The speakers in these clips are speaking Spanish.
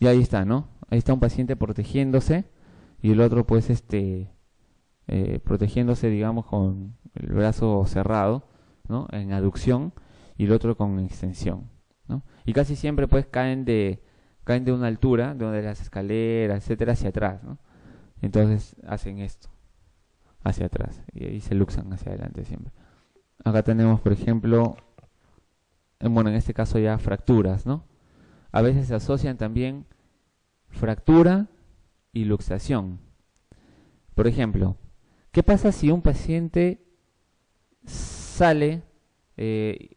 Y ahí está, ¿no? Ahí está un paciente protegiéndose y el otro pues protegiéndose, digamos, con el brazo cerrado, ¿no? En aducción y el otro con extensión, ¿no? Y casi siempre pues caen de una altura, de una de las escaleras, etcétera, hacia atrás, ¿no? Entonces hacen esto, hacia atrás, y ahí se luxan hacia adelante siempre. Acá tenemos, por ejemplo, bueno, en este caso ya fracturas, ¿no? A veces se asocian también fractura y luxación. Por ejemplo, ¿qué pasa si un paciente sale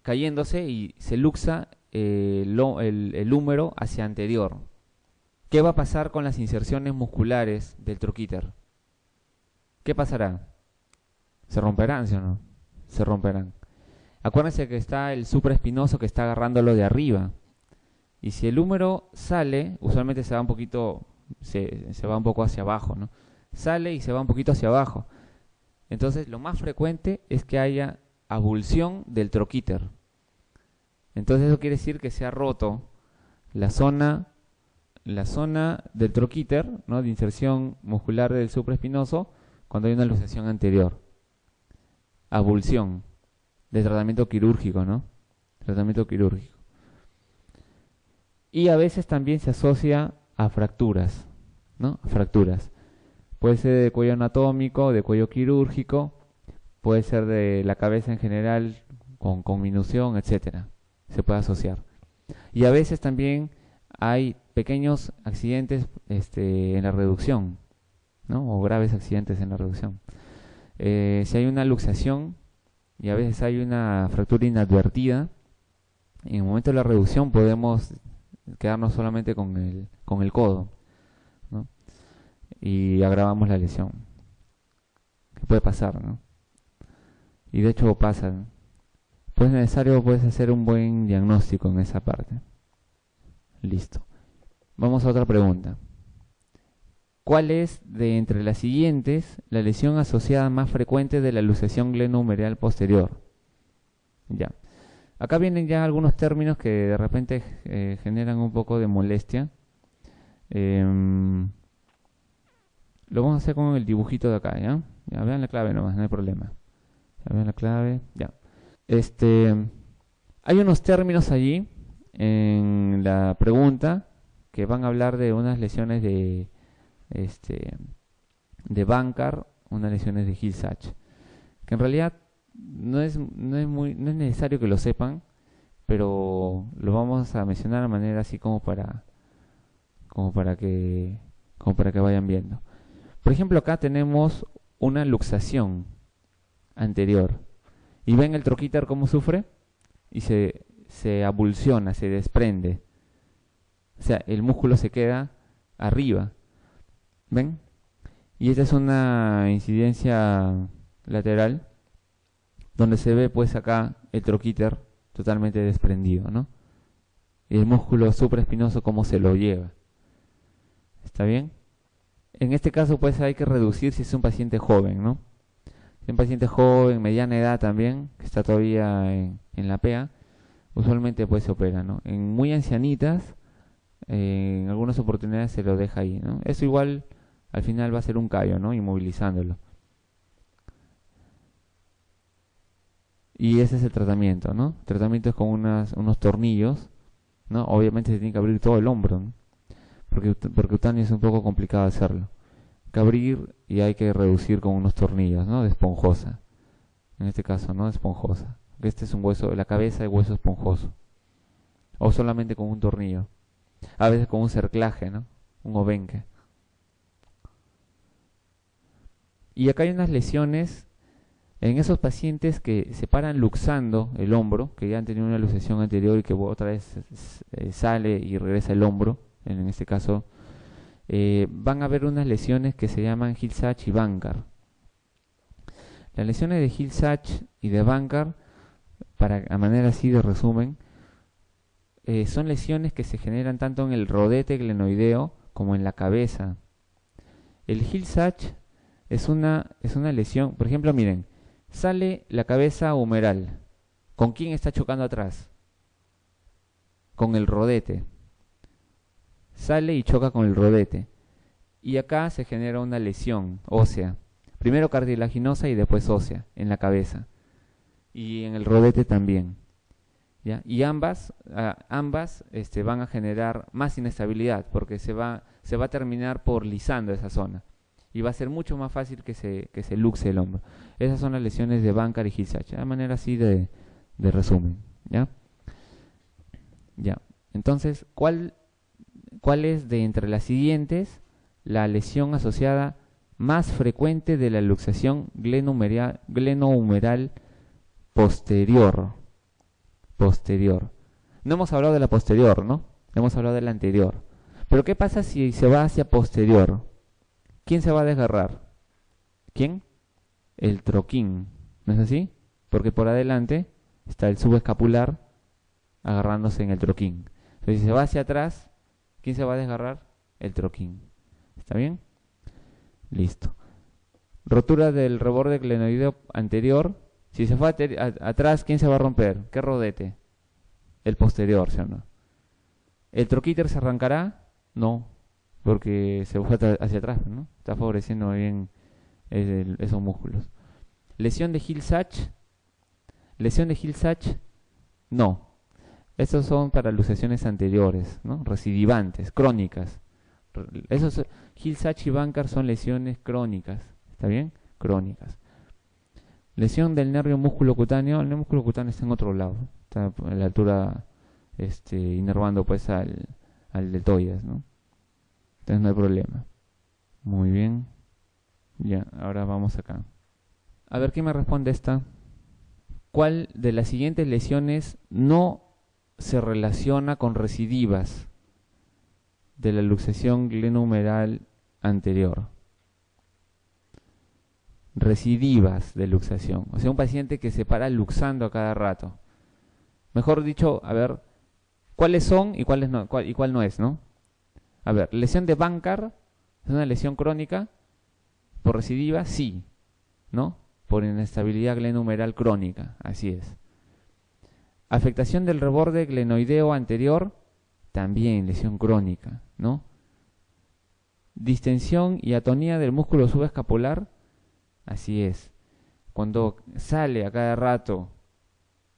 cayéndose y se luxa el húmero hacia anterior? ¿Qué va a pasar con las inserciones musculares del troquíter? ¿Qué pasará? ¿Se romperán, sí o no? Se romperán. Acuérdense que está el supraespinoso que está agarrándolo de arriba. Y si el húmero sale, usualmente se va un poquito, se va un poco hacia abajo, ¿no? Sale y se va un poquito hacia abajo. Entonces, lo más frecuente es que haya abulsión del troquíter. Entonces, eso quiere decir que se ha roto la zona del troquíter, ¿no? De inserción muscular del supraespinoso cuando hay una luxación anterior. Abulsión de tratamiento quirúrgico, ¿no? Tratamiento quirúrgico. Y a veces también se asocia a fracturas, ¿no? A fracturas. Puede ser de cuello anatómico, de cuello quirúrgico, puede ser de la cabeza en general con conminución, etcétera. Se puede asociar. Y a veces también hay pequeños accidentes en la reducción, ¿no? O graves accidentes en la reducción. Si hay una luxación y a veces hay una fractura inadvertida, en el momento de la reducción podemos quedarnos solamente con el codo, ¿no? Y agravamos la lesión. ¿Qué puede pasar, no? Y de hecho pasa, ¿no? Pues es necesario puedes hacer un buen diagnóstico en esa parte. Listo. Vamos a otra pregunta. ¿Cuál es de entre las siguientes la lesión asociada más frecuente de la luxación glenohumeral posterior? Ya. Acá vienen ya algunos términos que de repente generan un poco de molestia. Lo vamos a hacer con el dibujito de acá, ¿ya? Ya vean la clave nomás, no hay problema. Ya vean la clave, ya. Hay unos términos allí en la pregunta que van a hablar de unas lesiones de Bankart, unas lesiones de Hill-Sachs, que en realidad no es necesario que lo sepan, pero lo vamos a mencionar de manera así como para que vayan viendo. Por ejemplo, acá tenemos una luxación anterior y ven el troquíter cómo sufre y se abulsiona, se desprende, o sea, el músculo se queda arriba, ¿ven? Y esta es una incidencia lateral donde se ve pues acá el troquíter totalmente desprendido, ¿no? Y el músculo supraespinoso cómo se lo lleva. ¿Está bien? En este caso pues hay que reducir si es un paciente joven, ¿no? Si es un paciente joven, mediana edad también, que está todavía en la PEA, usualmente pues se opera, ¿no? En muy ancianitas, en algunas oportunidades se lo deja ahí, ¿no? Eso igual al final va a ser un callo, ¿no? Inmovilizándolo. Y ese es el tratamiento, ¿no? El tratamiento es con unos tornillos, ¿no? Obviamente se tiene que abrir todo el hombro, ¿no? Porque percutáneo es un poco complicado hacerlo. Hay que abrir y hay que reducir con unos tornillos, ¿no? De esponjosa. En este caso, ¿no? De esponjosa. Este es un hueso, la cabeza de hueso esponjoso. O solamente con un tornillo. A veces con un cerclaje, ¿no? Un obenque. Y acá hay unas lesiones en esos pacientes que se paran luxando el hombro, que ya han tenido una luxación anterior y que otra vez sale y regresa el hombro. En este caso, van a haber unas lesiones que se llaman Hill-Sachs y Bankart. Las lesiones de Hill-Sachs y de Bankart, a manera así de resumen, son lesiones que se generan tanto en el rodete glenoideo como en la cabeza. El Hill-Sachs es una lesión, por ejemplo, miren, sale la cabeza humeral. ¿Con quién está chocando atrás? Con el rodete. sale y choca con el rodete. Y acá se genera una lesión ósea. Primero cartilaginosa y después ósea en la cabeza. Y en el rodete también. ¿Ya? Y ambas van a generar más inestabilidad porque se va a terminar por lisando esa zona. Y va a ser mucho más fácil que se luxe el hombro. Esas son las lesiones de Bankart y Hill-Sachs. De manera así de resumen. ¿Ya? Ya. Entonces, ¿cuál es de entre las siguientes la lesión asociada más frecuente de la luxación glenohumeral posterior? No hemos hablado de la posterior, ¿no? Hemos hablado de la anterior. Pero ¿qué pasa si se va hacia posterior? ¿Quién se va a desgarrar? ¿Quién? El troquín, ¿no es así? Porque por adelante está el subescapular agarrándose en el troquín. Entonces, si se va hacia atrás, ¿quién se va a desgarrar? El troquín. ¿Está bien? Listo. Rotura del reborde glenoideo anterior. Si se fue atrás, ¿quién se va a romper? ¿Qué rodete? El posterior, ¿sí o no? ¿El troquíter se arrancará? No, porque se fue hacia atrás, ¿no? Está favoreciendo bien esos músculos. ¿Lesión de Hill-Sachs? ¿Lesión de Hill-Sachs? No. Estos son para luxaciones anteriores, ¿no? Recidivantes, crónicas. Hill-Sachs y Bankart son lesiones crónicas. ¿Está bien? Crónicas. Lesión del nervio músculo cutáneo. El nervio músculo cutáneo está en otro lado. Está a la altura, inervando pues al deltoides, ¿no? Entonces no hay problema. Muy bien. Ya, ahora vamos acá. A ver, ¿quién me responde esta? ¿Cuál de las siguientes lesiones no se relaciona con recidivas de la luxación glenohumeral anterior? Recidivas de luxación, o sea, un paciente que se para luxando a cada rato. Mejor dicho, a ver, ¿cuáles son y cuáles no, cuál no es, ¿no? A ver, lesión de Bankart es una lesión crónica por recidiva, sí, ¿no? Por inestabilidad glenohumeral crónica, así es. Afectación del reborde glenoideo anterior, también lesión crónica, ¿no? Distensión y atonía del músculo subescapular, así es. Cuando sale a cada rato,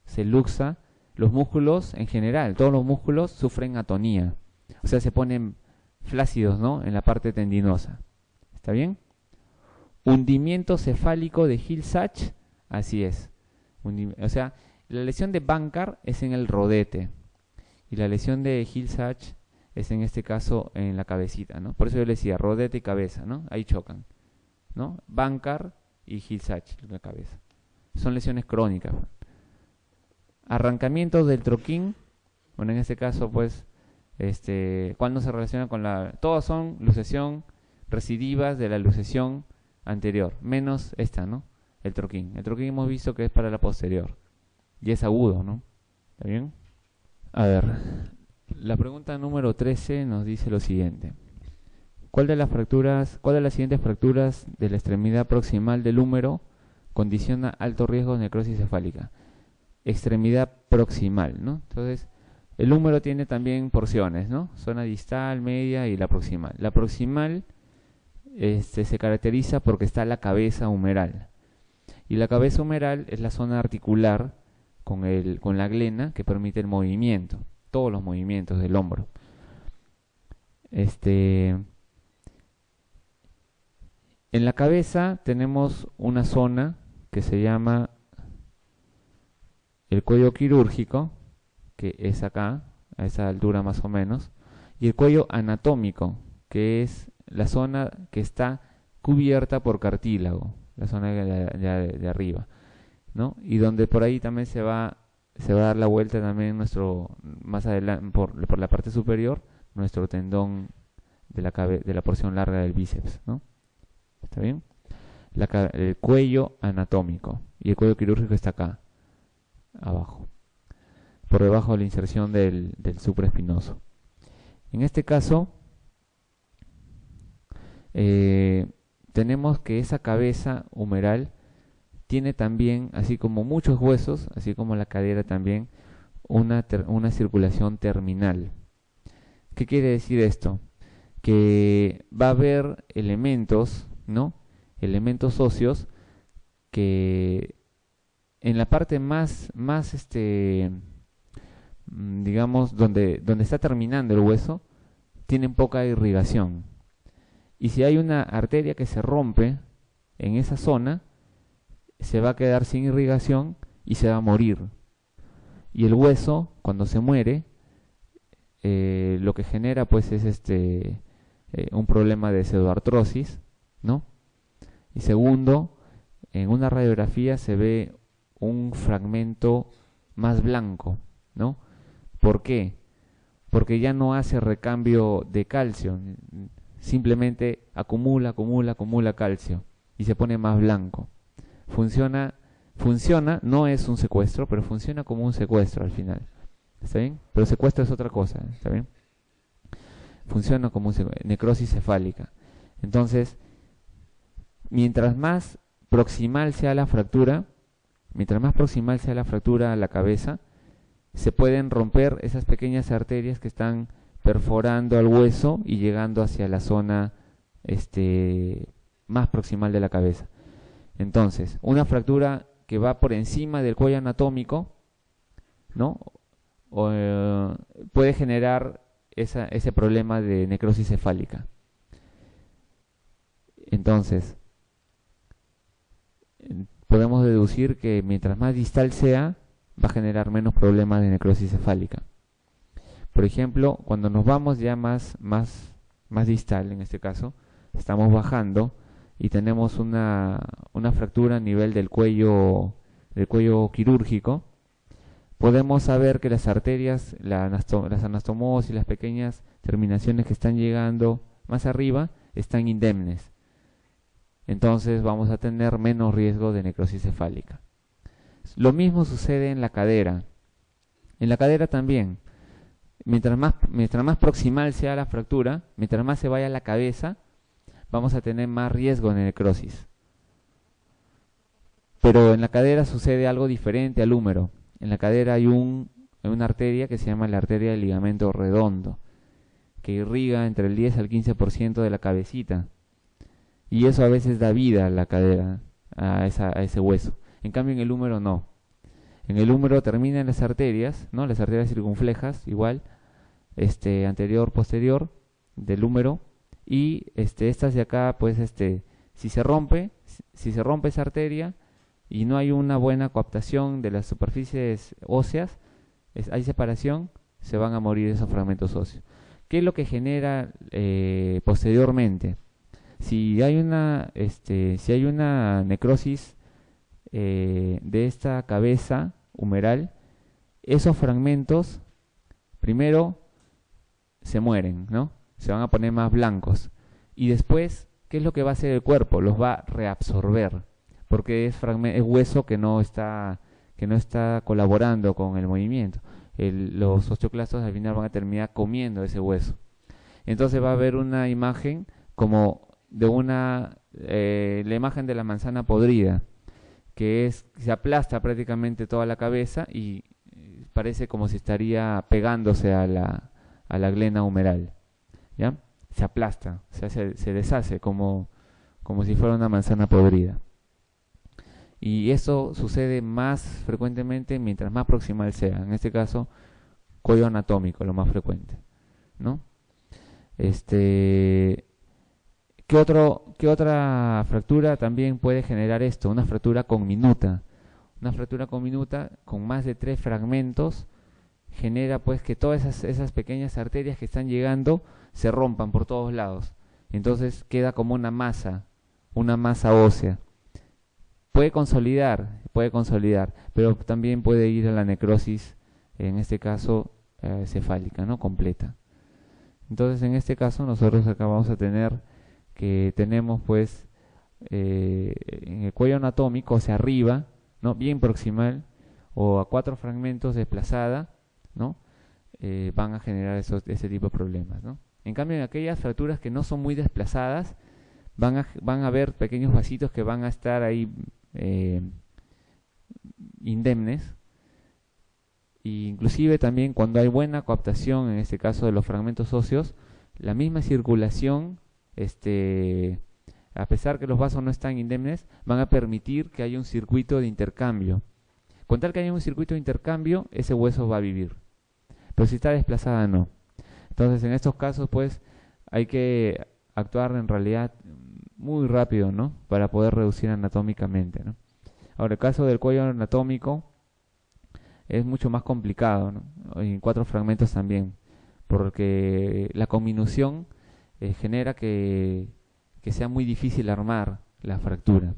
se luxa, los músculos en general, todos los músculos sufren atonía. O sea, se ponen flácidos, ¿no? En la parte tendinosa. ¿Está bien? Hundimiento cefálico de Hill-Sachs, así es. O sea, la lesión de Bankart es en el rodete. Y la lesión de Hill-Sachs es en este caso en la cabecita, ¿no? Por eso yo le decía, rodete y cabeza, ¿no? Ahí chocan, ¿no? Bankart y Hill-Sachs en la cabeza. Son lesiones crónicas. Arrancamiento del troquín, bueno, en este caso, pues, ¿cuándo se relaciona con la...? Todas son luxación recidivas de la luxación anterior, menos esta, ¿no? El troquín. El troquín hemos visto que es para la posterior. Y es agudo, ¿no? ¿Está bien? A ver, la pregunta número 13 nos dice lo siguiente. ¿Cuál de las siguientes fracturas de la extremidad proximal del húmero condiciona alto riesgo de necrosis cefálica? Extremidad proximal, ¿no? Entonces, el húmero tiene también porciones, ¿no? Zona distal, media y la proximal. La proximal se caracteriza porque está la cabeza humeral. Y la cabeza humeral es la zona articular con la glena que permite el movimiento, todos los movimientos del hombro. En la cabeza tenemos una zona que se llama el cuello quirúrgico, que es acá, a esa altura más o menos, y el cuello anatómico, que es la zona que está cubierta por cartílago, la zona de arriba, ¿no? Y donde por ahí también se va a dar la vuelta también más adelante, por la parte superior, nuestro tendón de la porción larga del bíceps, ¿no? ¿Está bien? El cuello anatómico, y el cuello quirúrgico está acá, abajo, por debajo de la inserción del supraespinoso. En este caso, tenemos que esa cabeza humeral tiene también, así como muchos huesos, así como la cadera también, una circulación terminal. ¿Qué quiere decir esto? que va a haber elementos, ¿no? Elementos óseos que en la parte digamos, donde está terminando el hueso, tienen poca irrigación. Y si hay una arteria que se rompe en esa zona, se va a quedar sin irrigación y se va a morir. Y el hueso, cuando se muere, lo que genera pues es un problema de pseudoartrosis, ¿no? Y segundo, en una radiografía se ve un fragmento más blanco, ¿no? ¿Por qué? Porque ya no hace recambio de calcio, simplemente acumula calcio y se pone más blanco. Funciona, no es un secuestro, pero funciona como un secuestro al final. ¿Está bien? Pero secuestro es otra cosa, ¿está bien? Funciona como necrosis cefálica. Entonces, mientras más proximal sea la fractura, a la cabeza, se pueden romper esas pequeñas arterias que están perforando al hueso y llegando hacia la zona más proximal de la cabeza. Entonces, una fractura que va por encima del cuello anatómico, ¿no? Puede generar ese problema de necrosis cefálica. Entonces, podemos deducir que mientras más distal sea, va a generar menos problemas de necrosis cefálica. Por ejemplo, cuando nos vamos ya más distal, en este caso, estamos bajando y tenemos una fractura a nivel del cuello quirúrgico, podemos saber que las arterias, las anastomosis, las pequeñas terminaciones que están llegando más arriba, están indemnes. Entonces vamos a tener menos riesgo de necrosis cefálica. Lo mismo sucede en la cadera. En la cadera también. Mientras más proximal sea la fractura, mientras más se vaya a la cabeza, vamos a tener más riesgo de necrosis. Pero en la cadera sucede algo diferente al húmero. En la cadera hay una arteria que se llama la arteria del ligamento redondo, que irriga entre el 10 al 15% de la cabecita. Y eso a veces da vida a la cadera, a ese hueso. En cambio en el húmero no. En el húmero terminan las arterias, ¿no? Las arterias circunflejas, igual, anterior, posterior, del húmero. Y estas de acá, pues, si se rompe esa arteria y no hay una buena coaptación de las superficies óseas, hay separación, se van a morir esos fragmentos óseos. ¿Qué es lo que genera posteriormente? Si hay una necrosis de esta cabeza humeral, esos fragmentos primero se mueren, ¿no? Se van a poner más blancos. Y después, ¿qué es lo que va a hacer el cuerpo? Los va a reabsorber, porque es hueso que no está colaborando con el movimiento. Los osteoclastos al final van a terminar comiendo ese hueso. Entonces va a haber una imagen como de la imagen de la manzana podrida, que se aplasta prácticamente toda la cabeza y parece como si estaría pegándose a la glena humeral, ¿ya? Se aplasta, se deshace como si fuera una manzana podrida. Y eso sucede más frecuentemente mientras más proximal sea. En este caso, cuello anatómico, lo más frecuente, ¿no? ¿Qué otra fractura también puede generar esto? Una fractura conminuta. Una fractura conminuta con más de 3 fragmentos genera pues que todas esas pequeñas arterias que están llegando se rompan por todos lados. Entonces queda como una masa ósea. Puede consolidar, pero también puede ir a la necrosis, en este caso cefálica, ¿no? Completa. Entonces en este caso nosotros acá vamos a tener que tenemos pues en el cuello anatómico, o sea arriba, ¿no? Bien proximal, o a 4 fragmentos desplazada, ¿no? Van a generar ese tipo de problemas, ¿no? En cambio en aquellas fracturas que no son muy desplazadas, van a haber pequeños vasitos que van a estar ahí indemnes. E inclusive también cuando hay buena coaptación, en este caso de los fragmentos óseos, la misma circulación, a pesar que los vasos no están indemnes, van a permitir que haya un circuito de intercambio. Con tal que haya un circuito de intercambio, ese hueso va a vivir. Pero si está desplazada, no. Entonces, en estos casos, pues, hay que actuar en realidad muy rápido, ¿no? Para poder reducir anatómicamente, ¿no? Ahora, el caso del cuello anatómico es mucho más complicado, ¿no? En 4 fragmentos también, porque la conminución genera que sea muy difícil armar la fractura,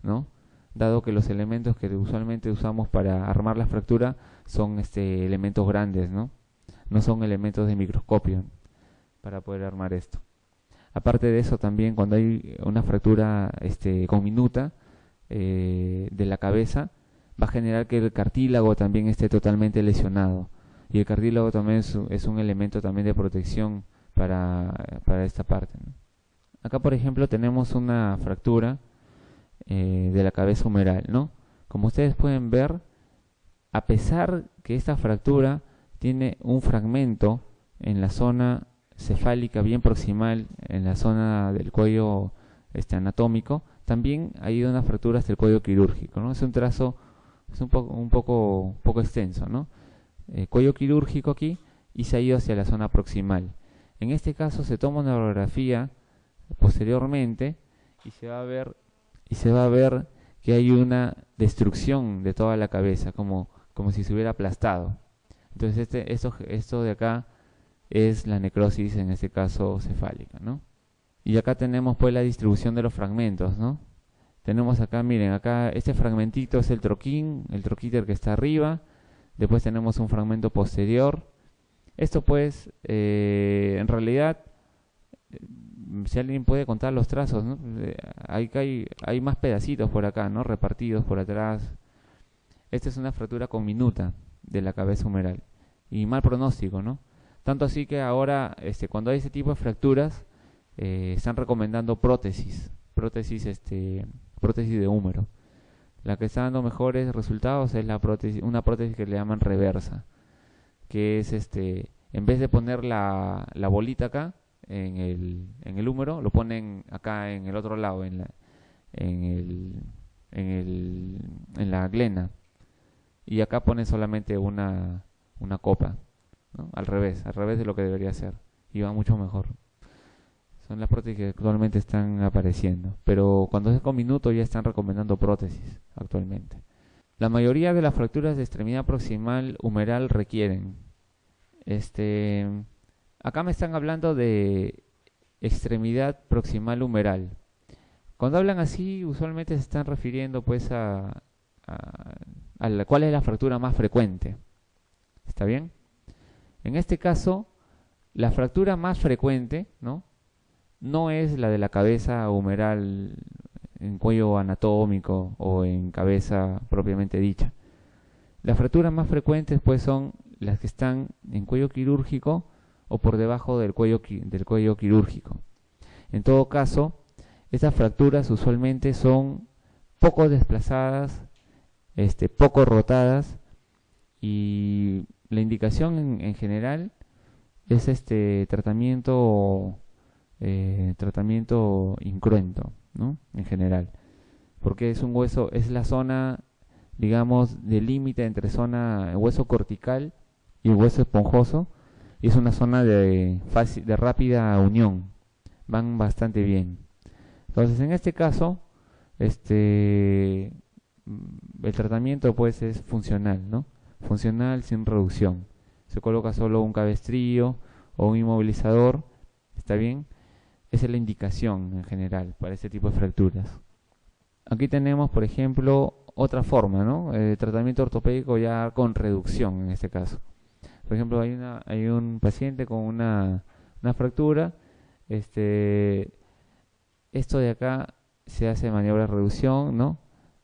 ¿no? Dado que los elementos que usualmente usamos para armar la fractura son elementos grandes, ¿no? No son elementos de microscopio para poder armar esto. Aparte de eso, también cuando hay una fractura conminuta de la cabeza, va a generar que el cartílago también esté totalmente lesionado. Y el cartílago también es un elemento también de protección para esta parte, ¿no? Acá, por ejemplo, tenemos una fractura de la cabeza humeral, ¿no? Como ustedes pueden ver, a pesar que esta fractura tiene un fragmento en la zona cefálica bien proximal, en la zona del cuello anatómico, también hay una fractura hasta el cuello quirúrgico, ¿no? Es un trazo un poco extenso, ¿no? Cuello quirúrgico aquí y se ha ido hacia la zona proximal. En este caso se toma una radiografía posteriormente y se va a ver que hay una destrucción de toda la cabeza, como si se hubiera aplastado. Entonces esto de acá es la necrosis, en este caso cefálica, ¿no? Y acá tenemos pues la distribución de los fragmentos, ¿no? Tenemos acá, miren, acá este fragmentito es el troquíter que está arriba. Después tenemos un fragmento posterior. Esto pues, en realidad, si alguien puede contar los trazos, ¿no? Hay más pedacitos por acá, ¿no? Repartidos por atrás. Esta es una fractura conminuta de la cabeza humeral. Y mal pronóstico, ¿no? Tanto así que ahora, cuando hay ese tipo de fracturas, están recomendando prótesis de húmero. La que está dando mejores resultados es una prótesis que le llaman reversa, que es en vez de poner la bolita acá en el húmero, lo ponen acá en el otro lado, en la glena, y acá ponen solamente una copa, ¿no? Al revés de lo que debería ser, y va mucho mejor. Son las prótesis que actualmente están apareciendo, pero cuando es conminuto ya están recomendando prótesis actualmente. La mayoría de las fracturas de extremidad proximal humeral requieren. Acá me están hablando de extremidad proximal humeral. Cuando hablan así, usualmente se están refiriendo pues a cuál es la fractura más frecuente. ¿Está bien? En este caso, la fractura más frecuente, no es la de la cabeza humeral en cuello anatómico o en cabeza propiamente dicha. Las fracturas más frecuentes pues son las que están en cuello quirúrgico o por debajo del cuello quirúrgico. En todo caso, estas fracturas usualmente son poco desplazadas, poco rotadas, y la indicación en general es tratamiento incruento, ¿no? En general, porque es un hueso, es la zona, digamos, de límite entre hueso cortical y hueso esponjoso, y es una zona de rápida unión, van bastante bien. Entonces, en este caso, el tratamiento pues es funcional, ¿no? Funcional sin reducción. Se coloca solo un cabestrillo o un inmovilizador, ¿está bien? Esa es la indicación en general para este tipo de fracturas. Aquí tenemos, por ejemplo, otra forma, ¿no? Tratamiento ortopédico ya con reducción en este caso. Por ejemplo, hay un paciente con una fractura. Esto de acá se hace maniobra de reducción, ¿no?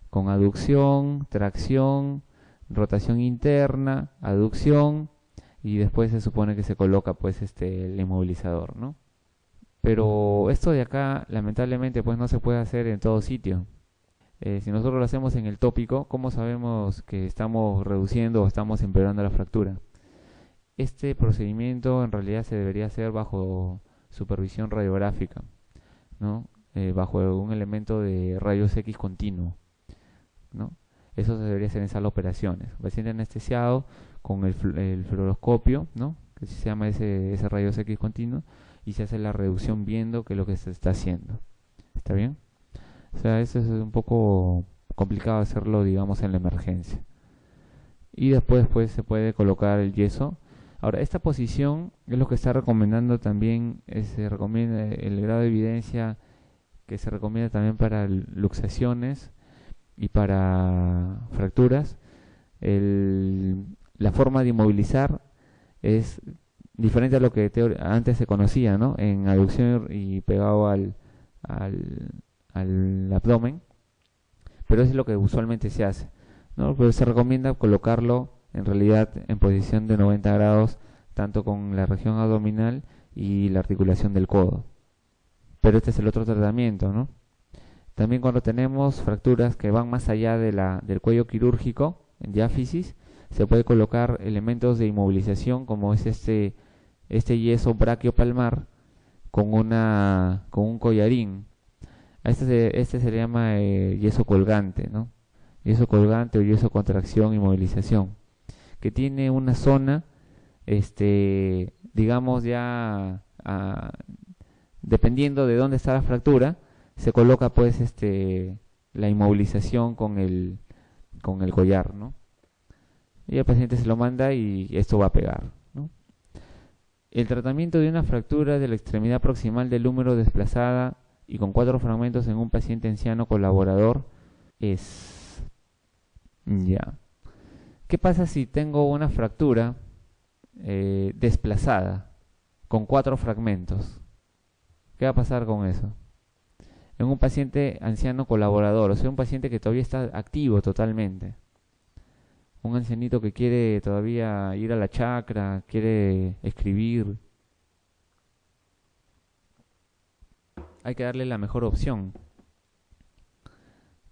Con aducción, tracción, rotación interna, aducción, y después se supone que se coloca pues el inmovilizador, ¿no? Pero esto de acá, lamentablemente, pues no se puede hacer en todo sitio. Si nosotros lo hacemos en el tópico, ¿cómo sabemos que estamos reduciendo o estamos empeorando la fractura? Este procedimiento en realidad se debería hacer bajo supervisión radiográfica, ¿no? Bajo un elemento de rayos X continuo, ¿no? Eso se debería hacer en sala de operaciones. Paciente anestesiado con el fluoroscopio, ¿no? Que se llama ese rayos X continuo, y se hace la reducción viendo qué es lo que se está haciendo. ¿Está bien? O sea, eso es un poco complicado hacerlo, digamos, en la emergencia. Y después pues se puede colocar el yeso. Ahora, esta posición es lo que está recomendando también, se recomienda el grado de evidencia que se recomienda también para luxaciones y para fracturas. La forma de inmovilizar es diferente a lo que antes se conocía, ¿no? En aducción y pegado al abdomen, pero eso es lo que usualmente se hace, ¿no? Pero se recomienda colocarlo en realidad en posición de 90 grados, tanto con la región abdominal y la articulación del codo. Pero este es el otro tratamiento, ¿no? También cuando tenemos fracturas que van más allá del cuello quirúrgico, en diáfisis, se puede colocar elementos de inmovilización como es este yeso braquiopalmar con un collarín. Este se le llama yeso colgante, ¿no? Yeso colgante o yeso contracción inmovilización, que tiene una zona, digamos ya, dependiendo de dónde está la fractura, se coloca pues la inmovilización con el collar, ¿no? Y el paciente se lo manda y esto va a pegar, ¿no? El tratamiento de una fractura de la extremidad proximal del húmero desplazada y con 4 fragmentos en un paciente anciano colaborador es... Ya. ¿Qué pasa si tengo una fractura desplazada con 4 fragmentos? ¿Qué va a pasar con eso? En un paciente anciano colaborador, o sea, un paciente que todavía está activo totalmente. Un ancianito que quiere todavía ir a la chacra, quiere escribir. Hay que darle la mejor opción.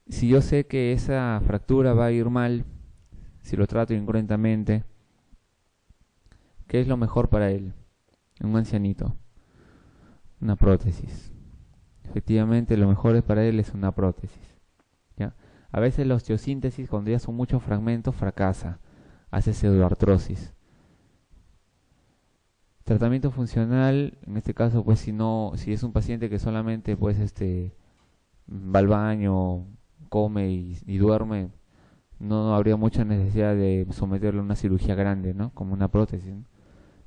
Si yo sé que esa fractura va a ir mal, si lo trato incruentamente, ¿qué es lo mejor para él? Un ancianito. Una prótesis. Efectivamente, lo mejor es para él es una prótesis. ¿Ya? A veces la osteosíntesis, cuando ya son muchos fragmentos, fracasa. Hace pseudoartrosis. Tratamiento funcional, en este caso, pues si es un paciente que solamente pues va al baño, come y duerme, no habría mucha necesidad de someterlo a una cirugía grande, ¿no? Como una prótesis, ¿no?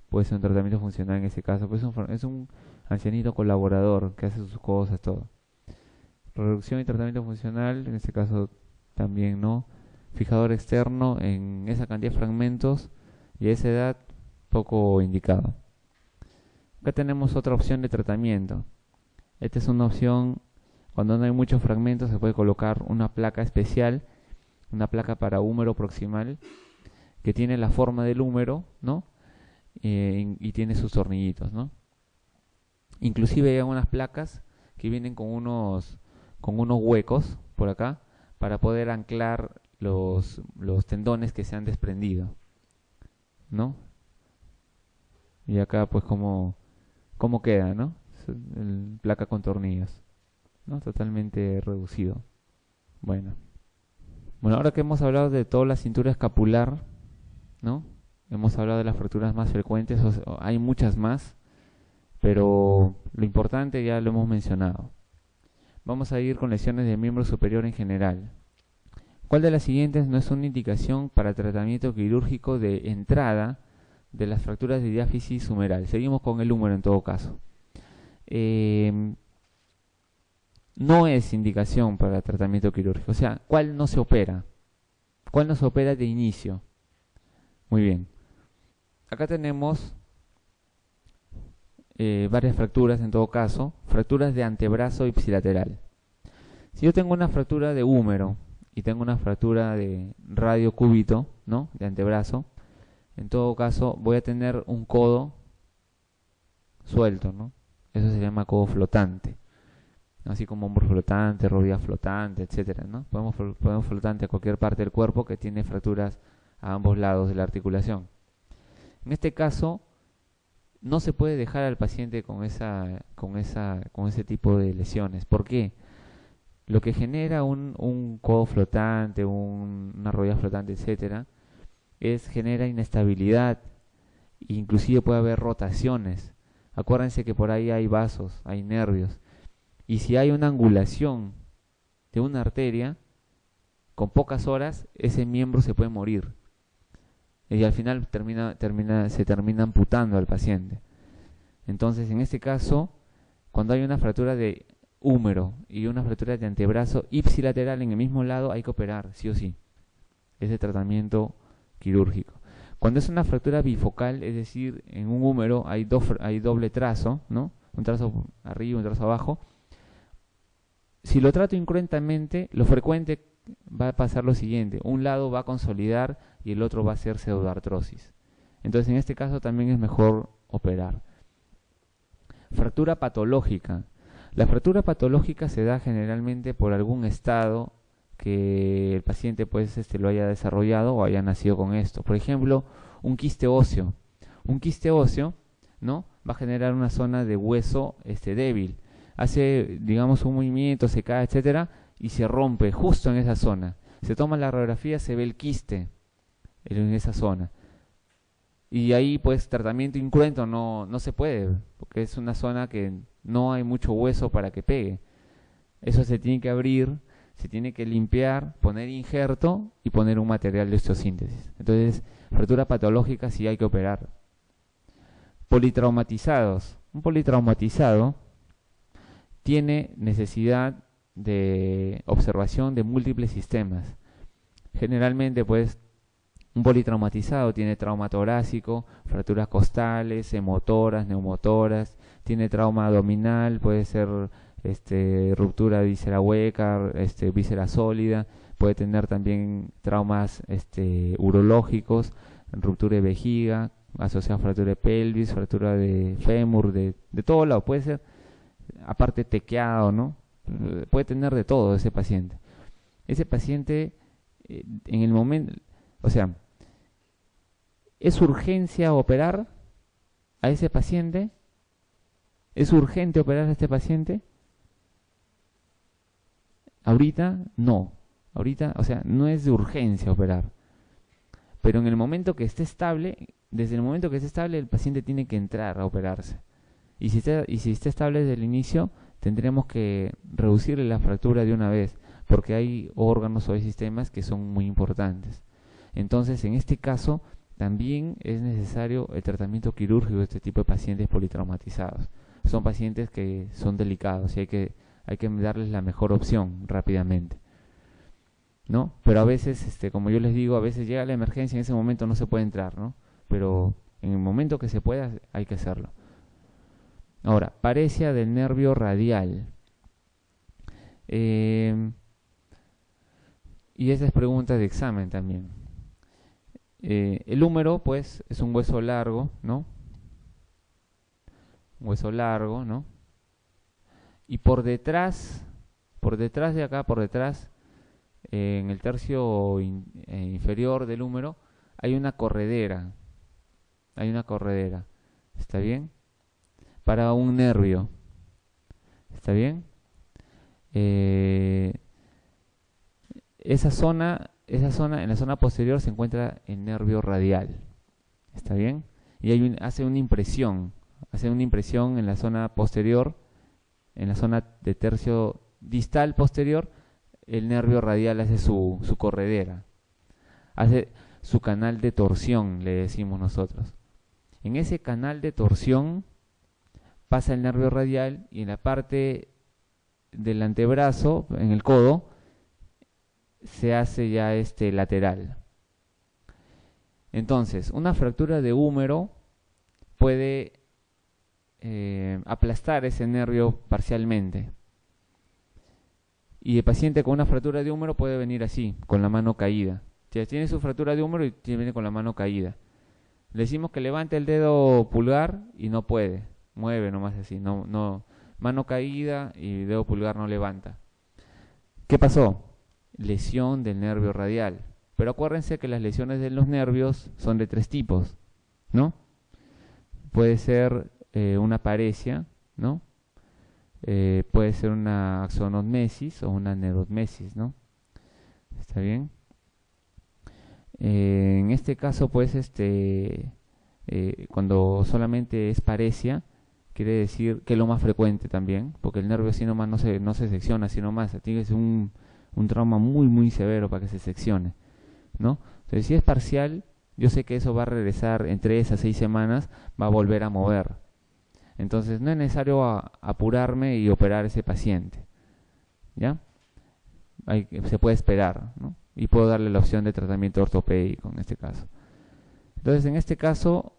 Puede ser un tratamiento funcional en ese caso, pues es un ancianito colaborador que hace sus cosas, todo. Reducción y tratamiento funcional, en este caso también, ¿no? Fijador externo en esa cantidad de fragmentos y a esa edad poco indicado. Acá tenemos otra opción de tratamiento. Esta es una opción, cuando no hay muchos fragmentos se puede colocar una placa especial, una placa para húmero proximal, que tiene la forma del húmero, ¿no? Y tiene sus tornillitos, ¿no? Inclusive hay unas placas que vienen con unos huecos por acá para poder anclar los tendones que se han desprendido, ¿no? Y acá pues cómo queda, ¿no? Placa con tornillos, ¿no? Totalmente reducido. Bueno, ahora que hemos hablado de toda la cintura escapular, ¿no? Hemos hablado de las fracturas más frecuentes, hay muchas más, pero lo importante ya lo hemos mencionado. Vamos a ir con lesiones del miembro superior en general. ¿Cuál de las siguientes no es una indicación para tratamiento quirúrgico de entrada de las fracturas de diáfisis humeral? Seguimos con el húmero en todo caso. No es indicación para tratamiento quirúrgico. O sea, ¿cuál no se opera? ¿Cuál no se opera de inicio? Muy bien. Acá tenemos varias fracturas en todo caso. Fracturas de antebrazo ipsilateral. Si yo tengo una fractura de húmero y tengo una fractura de radiocúbito, ¿no? De antebrazo, en todo caso voy a tener un codo suelto, ¿no? Eso se llama codo flotante. Así como hombro flotante, rodilla flotante, etcétera, ¿no? Podemos flotante a cualquier parte del cuerpo que tiene fracturas a ambos lados de la articulación. En este caso, no se puede dejar al paciente con ese tipo de lesiones. ¿Por qué? Lo que genera un codo flotante, una rodilla flotante, etcétera, genera inestabilidad, inclusive puede haber rotaciones. Acuérdense que por ahí hay vasos, hay nervios, y si hay una angulación de una arteria, con pocas horas ese miembro se puede morir y al final se termina amputando al paciente. Entonces, en este caso, cuando hay una fractura de húmero y una fractura de antebrazo ipsilateral en el mismo lado, hay que operar, sí o sí. Ese tratamiento quirúrgico. Cuando es una fractura bifocal, es decir, en un húmero hay doble trazo, ¿no? Un trazo arriba y un trazo abajo. Si lo trato incruentamente, lo frecuente va a pasar lo siguiente: un lado va a consolidar y el otro va a hacer pseudoartrosis. Entonces, en este caso también es mejor operar. Fractura patológica. La fractura patológica se da generalmente por algún estado que el paciente pues lo haya desarrollado o haya nacido con esto. Por ejemplo, un quiste óseo. Un quiste óseo, ¿no?, va a generar una zona de hueso débil. Hace, digamos, un movimiento, se cae, etcétera, y se rompe justo en esa zona. Se toma la radiografía, se ve el quiste en esa zona. Y ahí pues tratamiento incruento no se puede, porque es una zona que no hay mucho hueso para que pegue. Eso se tiene que abrir, se tiene que limpiar, poner injerto y poner un material de osteosíntesis. Entonces, fractura patológica sí hay que operar. Politraumatizados. Un politraumatizado tiene necesidad de observación de múltiples sistemas. Generalmente pues un politraumatizado tiene trauma torácico, fracturas costales, hemotoras, neumotoras, tiene trauma abdominal, puede ser ruptura de víscera hueca, víscera sólida, puede tener también traumas urológicos, ruptura de vejiga, asociada a fractura de pelvis, fractura de fémur, de todo lado, puede ser, aparte tequeado, ¿no? Puede tener de todo ese paciente. Ese paciente, en el momento, o sea, ¿es urgencia operar a ese paciente? ¿Es urgente operar a este paciente? Ahorita no. Ahorita, o sea, no es de urgencia operar. Pero en el momento que esté estable, desde el momento que esté estable, el paciente tiene que entrar a operarse. Y si está estable desde el inicio, tendremos que reducirle la fractura de una vez, porque hay órganos o hay sistemas que son muy importantes. Entonces, en este caso, también es necesario el tratamiento quirúrgico de este tipo de pacientes politraumatizados. Son pacientes que son delicados y hay que darles la mejor opción rápidamente, ¿no? Pero a veces, como yo les digo, a veces llega la emergencia y en ese momento no se puede entrar, ¿no? Pero en el momento que se pueda, hay que hacerlo. Ahora, paresia del nervio radial. Y esa es pregunta de examen también. El húmero, pues, es un hueso largo, ¿no? Un hueso largo, ¿no? Y por detrás de acá, en el tercio inferior del húmero, hay una corredera. ¿Está bien? Para un nervio. ¿Está bien? Esa zona, en la zona posterior se encuentra el nervio radial. ¿Está bien? Y hace una impresión en la zona posterior, en la zona de tercio distal posterior. El nervio radial hace su corredera, hace su canal de torsión, le decimos nosotros. En ese canal de torsión pasa el nervio radial y en la parte del antebrazo, en el codo, se hace ya lateral. Entonces, una fractura de húmero puede aplastar ese nervio parcialmente. Y el paciente con una fractura de húmero puede venir así, con la mano caída. Tiene su fractura de húmero y viene con la mano caída. Le decimos que levante el dedo pulgar y no puede. Mueve nomás así, no, mano caída y dedo pulgar no levanta. ¿Qué pasó? Lesión del nervio radial. Pero acuérdense que las lesiones de los nervios son de 3 tipos, ¿no? puede ser una paresia, ¿no? Puede ser una axonotmesis o una aneurotmesis, ¿no? ¿Está bien? En este caso, pues, cuando solamente es paresia, quiere decir que es lo más frecuente también, porque el nervio así nomás no se secciona, así nomás, tiene que ser un trauma muy, muy severo para que se seccione, ¿no? Entonces, si es parcial, yo sé que eso va a regresar en 3 a 6 semanas, va a volver a mover. Entonces, no es necesario apurarme y operar a ese paciente, ¿ya? Se puede esperar, ¿no? Y puedo darle la opción de tratamiento ortopédico en este caso. Entonces, en este caso,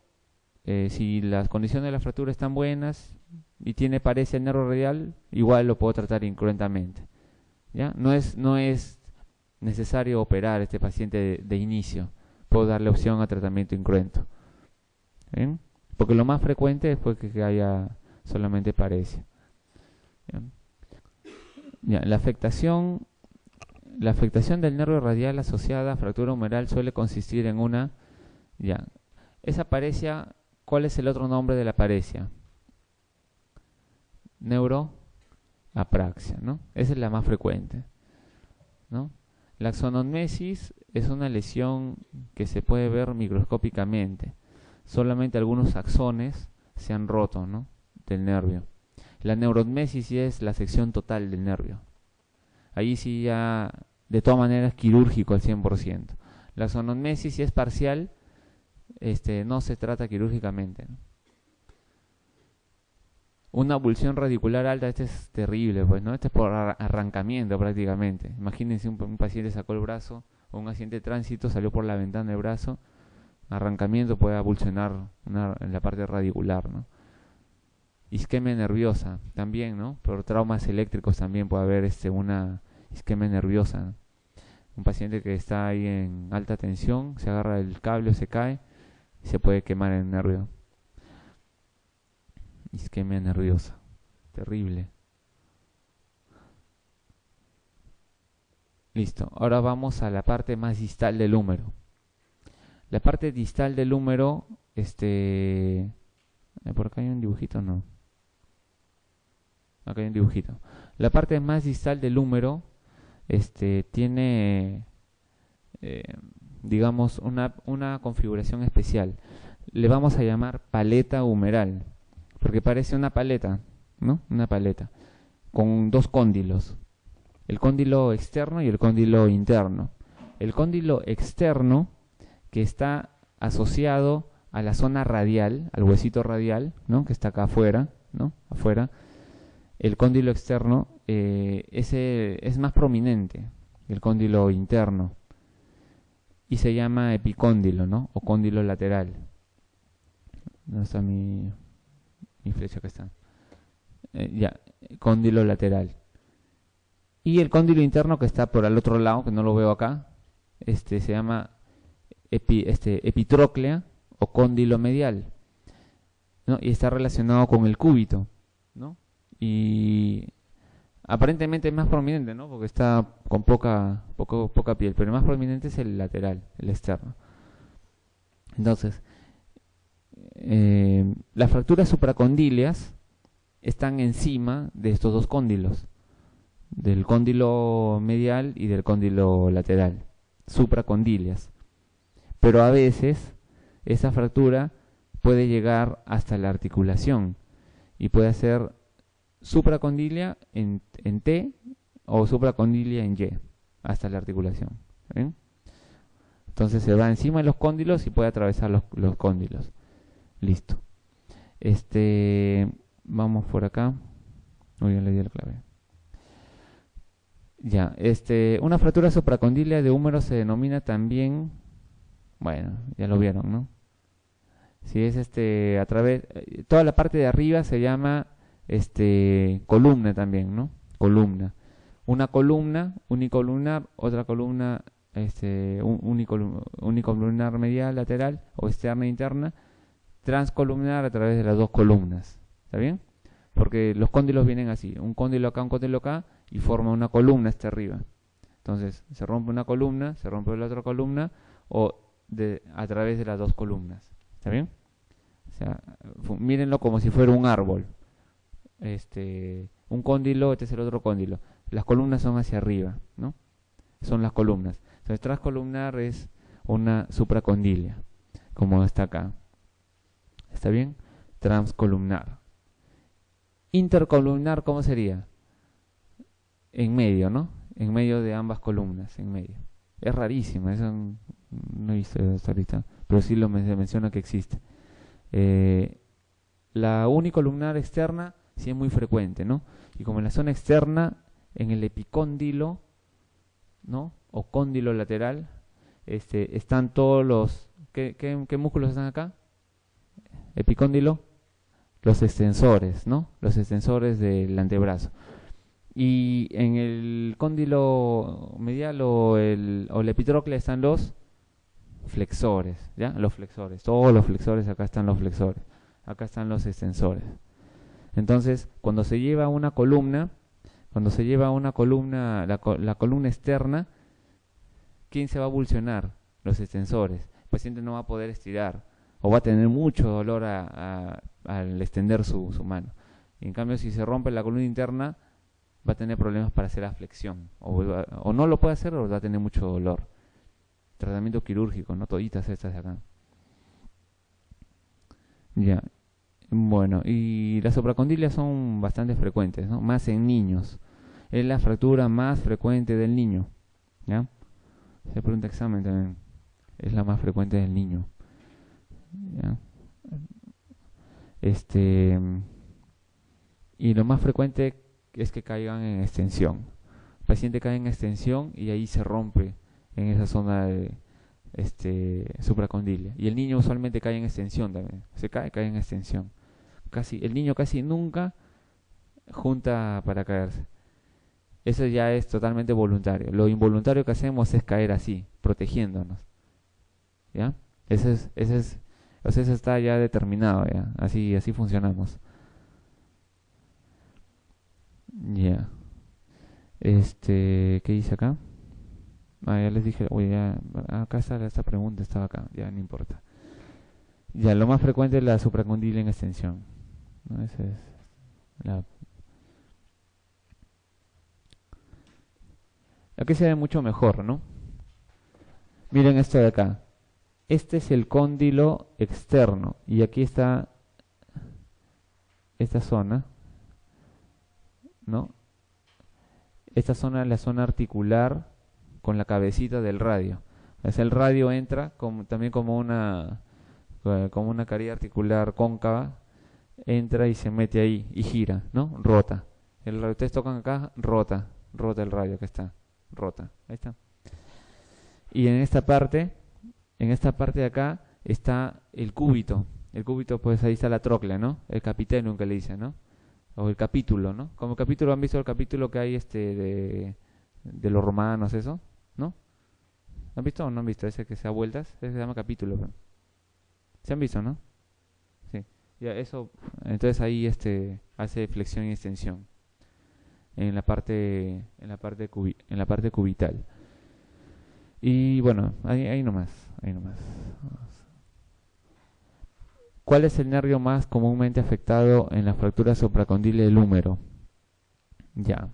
si las condiciones de la fractura están buenas y tiene paresia el nervio radial, igual lo puedo tratar incruentamente, ¿ya? No es necesario operar a este paciente de inicio. Puedo darle opción a tratamiento incruento, ¿bien? Porque lo más frecuente es pues que haya solamente paresia. Ya, la afectación del nervio radial asociada a fractura humeral suele consistir en esa paresia. ¿Cuál es el otro nombre de la paresia? Neuroapraxia, ¿no? Esa es la más frecuente, ¿no? La axonotmesis es una lesión que se puede ver microscópicamente. Solamente algunos axones se han roto, ¿no?, del nervio. La neurotmesis sí es la sección total del nervio. Ahí sí ya, de todas maneras, quirúrgico al 100%. La axonotmesis, si es parcial, no se trata quirúrgicamente, ¿no? Una abulsión radicular alta, es terrible, pues, ¿no? Este es por arrancamiento prácticamente. Imagínense un paciente sacó el brazo, o un accidente de tránsito, salió por la ventana del brazo, arrancamiento, puede abulsionar en la parte radicular, ¿no? Isquemia nerviosa también, ¿no? Por traumas eléctricos también puede haber una isquemia nerviosa, ¿no? Un paciente que está ahí en alta tensión, se agarra el cable o se cae y se puede quemar el nervio. Isquemia nerviosa, terrible. Listo, ahora vamos a la parte más distal del húmero. La parte distal del húmero, por acá hay un dibujito, ¿no? Acá hay un dibujito. La parte más distal del húmero, tiene, digamos, una configuración especial. Le vamos a llamar paleta humeral, porque parece una paleta, ¿no? Una paleta, con dos cóndilos. El cóndilo externo y el cóndilo interno. El cóndilo externo, que está asociado a la zona radial, al huesito radial, ¿no?, que está acá afuera, ¿no?, afuera. El cóndilo externo, ese es más prominente que el cóndilo interno y se llama epicóndilo, ¿no?, o cóndilo lateral. ¿Dónde está mi flecha? Que está. Cóndilo lateral. Y el cóndilo interno, que está por el otro lado, que no lo veo acá, se llama epitróclea o cóndilo medial, ¿no? Y está relacionado con el cúbito, ¿no? Y aparentemente es más prominente, ¿no?, porque está con poca piel, pero el más prominente es el lateral, el externo. Entonces, las fracturas supracondíleas están encima de estos dos cóndilos, del cóndilo medial y del cóndilo lateral, supracondíleas. Pero a veces esa fractura puede llegar hasta la articulación y puede ser supracondilia en T o supracondilia en Y, hasta la articulación, ¿ven? Entonces se va encima de los cóndilos y puede atravesar los cóndilos. Listo. Vamos por acá. Uy, ya le di la clave. Ya, una fractura supracondilia de húmero se denomina también, bueno, ya lo vieron, ¿no? Si es a través, toda la parte de arriba se llama columna también, ¿no? Columna. Una columna, unicolumnar, otra columna, unicolumnar medial, lateral o externa e interna, transcolumnar a través de las dos columnas. ¿Está bien? Porque los cóndilos vienen así, un cóndilo acá y forma una columna hasta arriba. Entonces, se rompe una columna, se rompe la otra columna o a través de las dos columnas. ¿Está bien? O sea, mírenlo como si fuera un árbol. Un cóndilo, este es el otro cóndilo. Las columnas son hacia arriba, ¿no? Son las columnas. Entonces, transcolumnar es una supracondilia, como está acá. ¿Está bien? Transcolumnar. Intercolumnar, ¿cómo sería? En medio, ¿no? En medio de ambas columnas, en medio. Es rarísimo, eso no he visto hasta ahorita, pero sí lo menciona que existe. La unicolumnar externa sí es muy frecuente, ¿no? Y como en la zona externa, en el epicóndilo, ¿no? O cóndilo lateral, están todos los... ¿Qué músculos están acá? Epicóndilo, los extensores, ¿no? Los extensores del antebrazo. Y en el cóndilo medial o la epitróclea están los flexores, ¿ya? Los flexores, todos los flexores, acá están los flexores, acá están los extensores. Entonces, cuando se lleva una columna, la columna externa, ¿quién se va a avulsionar? Los extensores. El paciente no va a poder estirar o va a tener mucho dolor al extender su mano. Y en cambio, si se rompe la columna interna, va a tener problemas para hacer la flexión. O no lo puede hacer o va a tener mucho dolor. Tratamiento quirúrgico, no toditas estas de acá. Ya. Bueno, y las supracondilias son bastante frecuentes, ¿no? Más en niños. Es la fractura más frecuente del niño. ¿Ya? Se pregunta examen también. Es la más frecuente del niño. ¿Ya? Y lo más frecuente es que caigan en extensión. El paciente cae en extensión y ahí se rompe en esa zona de supracondilia. Y el niño usualmente cae en extensión también. Cae en extensión. El niño casi nunca junta para caerse. Eso ya es totalmente voluntario. Lo involuntario que hacemos es caer así, protegiéndonos. ¿Ya? Eso está ya determinado, ya. Así funcionamos. Ya. ¿Qué dice acá? Ya les dije, oye, ya, acá está esta pregunta, estaba acá, ya no importa. Ya, lo más frecuente es la supracondilia en extensión, ¿no? Esa es aquí se ve mucho mejor, ¿no? Miren esto de acá. Este es el cóndilo externo y aquí está esta zona, ¿no? Esta zona es la zona articular con la cabecita del radio. El radio entra también como una caries articular cóncava, entra y se mete ahí y gira, ¿no? Rota. Ustedes tocan acá, rota el radio, que está, rota, ahí está. Y en esta parte de acá está el cúbito. El cúbito, pues ahí está la tróclea, ¿no? El capitelum que le dicen, ¿no? O el capítulo, ¿no? Como capítulo, ¿han visto el capítulo que hay de los romanos, eso? ¿No? ¿Han visto o no han visto? Ese que se da vueltas, ese se llama capítulo. ¿Se han visto, no? Sí. Ya eso, entonces ahí hace flexión y extensión en la parte cubital. Y bueno, ahí nomás. ¿Cuál es el nervio más comúnmente afectado en la fractura supracondilia del húmero? Ya.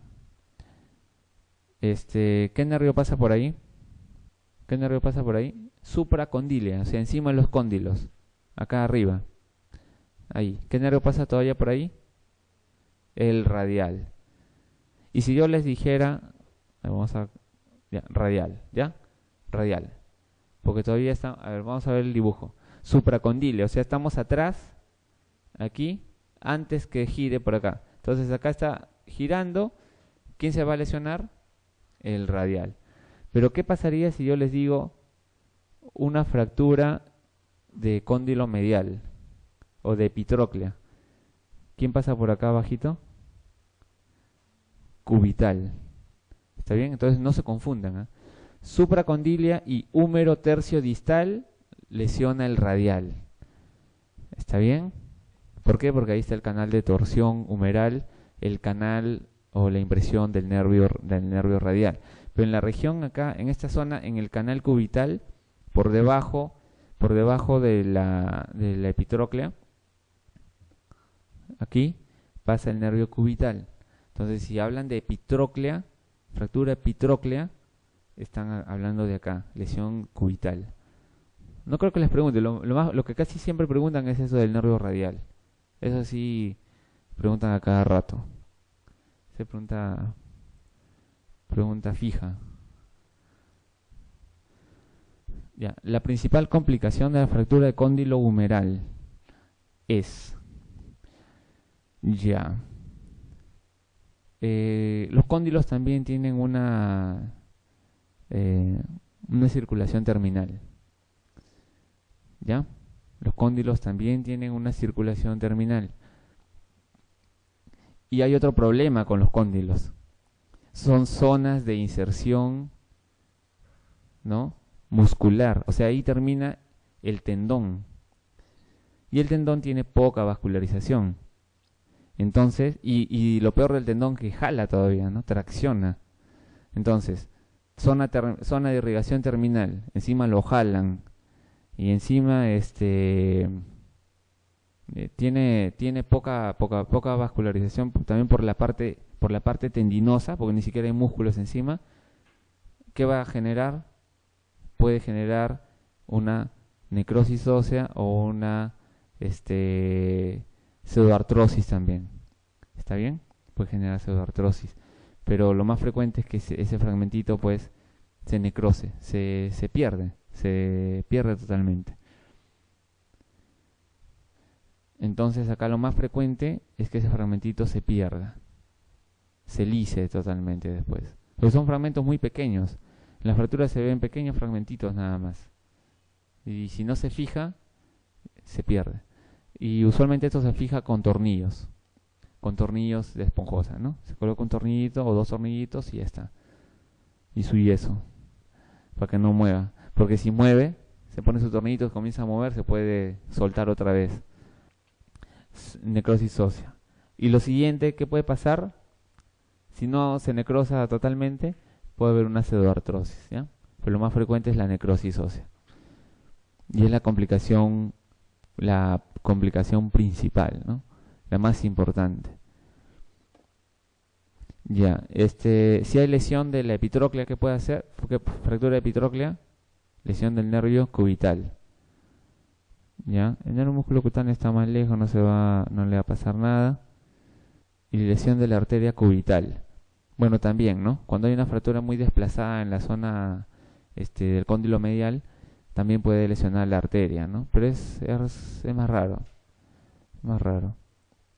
¿Qué nervio pasa por ahí? Supracondilia, o sea, encima de los cóndilos, acá arriba. Ahí. ¿Qué nervio pasa todavía por ahí? El radial. Y si yo les dijera, radial, ¿ya? Radial. Porque todavía está, a ver, vamos a ver el dibujo. Supracondilia, o sea, estamos atrás, aquí, antes que gire por acá. Entonces acá está girando. ¿Quién se va a lesionar? El radial. Pero ¿qué pasaría si yo les digo una fractura de cóndilo medial o de epitróclea? ¿Quién pasa por acá abajito? Cubital. ¿Está bien? Entonces no se confundan, ¿eh? Supracondilia y húmero tercio distal lesiona el radial. ¿Está bien? ¿Por qué? Porque ahí está el canal de torsión humeral, el canal o la impresión del nervio radial. Pero en la región acá, en esta zona, en el canal cubital, por debajo de la epitróclea, aquí pasa el nervio cubital. Entonces, si hablan de epitróclea, fractura epitróclea, están hablando de acá, lesión cubital. No creo que les pregunte, lo que casi siempre preguntan es eso del nervio radial. Eso sí, preguntan a cada rato. Se pregunta fija. Ya, la principal complicación de la fractura de cóndilo humeral es, ya, los cóndilos también tienen una circulación terminal. ¿Ya? Los cóndilos también tienen una circulación terminal. Y hay otro problema con los cóndilos. Son zonas de inserción, ¿no?, muscular. O sea, ahí termina el tendón. Y el tendón tiene poca vascularización. Entonces, y lo peor del tendón que jala todavía, ¿no? Tracciona. Entonces, zona de irrigación terminal. Encima lo jalan. Y encima tiene poca vascularización también por la parte tendinosa, porque ni siquiera hay músculos encima. ¿Qué va a generar? Puede generar una necrosis ósea o una pseudoartrosis también. ¿Está bien? Puede generar pseudoartrosis. Pero lo más frecuente es que ese fragmentito pues se necrose, se pierde totalmente. Entonces acá lo más frecuente es que ese fragmentito se pierda, se lise totalmente después. Porque son fragmentos muy pequeños. En la fractura se ven pequeños fragmentitos nada más. Y si no se fija, se pierde. Y usualmente esto se fija con tornillos de esponjosa, ¿no? Se coloca un tornillito o 2 tornillitos y ya está. Y su yeso, para que no mueva. Porque si mueve, se pone su tornillito, comienza a mover, se puede soltar otra vez. Necrosis ósea. Y lo siguiente que puede pasar, si no se necrosa totalmente, puede haber una pseudoartrosis, ¿ya? Pero lo más frecuente es la necrosis ósea. Y es la complicación principal, ¿no? La más importante. Ya, si hay lesión de la epitróclea, ¿qué puede hacer? Fractura de epitróclea, lesión del nervio cubital. Ya, el nervio músculo cutáneo está más lejos, no le va a pasar nada. Y lesión de la arteria cubital. Bueno, también, ¿no? Cuando hay una fractura muy desplazada en la zona del cóndilo medial, también puede lesionar la arteria, ¿no? Pero es más raro. Más raro.